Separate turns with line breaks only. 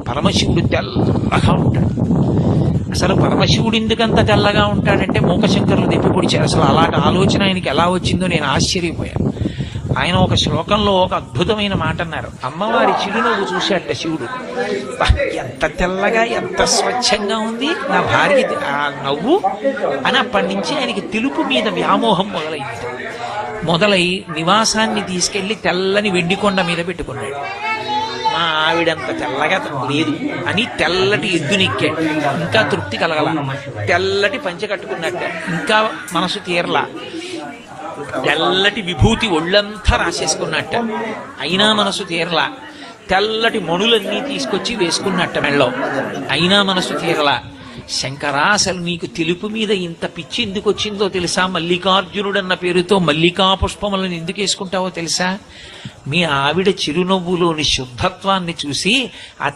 పరమశివుడు తెల్లగా ఉంటాడు. అసలు పరమశివుడు ఎందుకంత తెల్లగా ఉంటాడంటే మూకశంకరులు దెప్పి పొడిచారు. అసలు అలాంటి ఆలోచన ఆయనకి ఎలా వచ్చిందో నేను ఆశ్చర్యపోయాను. ఆయన ఒక శ్లోకంలో ఒక అద్భుతమైన మాట అన్నారు. అమ్మవారి చిరునవ్వు చూశాట శివుడు. ఎంత తెల్లగా ఎంత స్వచ్ఛంగా ఉంది నా భార్య ఆ నవ్వు అని. అప్పటి నుంచి ఆయనకి తెలుపు మీద వ్యామోహం మొదలై నివాసాన్ని తీసుకెళ్లి తెల్లని వెండికొండ మీద పెట్టుకున్నాడు. మా ఆవిడంత తెల్లగా లేదు అని తెల్లటి ఎద్దునెక్కాడు. ఇంకా తృప్తి కలగల. తెల్లటి పంచె కట్టుకున్నట్ట ఇంకా మనసు తీరలా. తెల్లటి విభూతి ఒళ్ళంతా రాసేసుకున్నట్ట అయినా మనసు తీరలా. తెల్లటి మణులన్నీ తీసుకొచ్చి వేసుకున్నట్ట మెళ్ళో అయినా మనసు తీరలా. శంకరా, అసలు నీకు తెలుపు మీద ఇంత పిచ్చి ఎందుకు వచ్చిందో తెలుసా? మల్లికార్జునుడన్న పేరుతో మల్లికా పుష్పములను ఎందుకు వేసుకుంటావో తెలుసా? మీ ఆవిడ చిరునవ్వులోని శుద్ధత్వాన్ని చూసి ఆ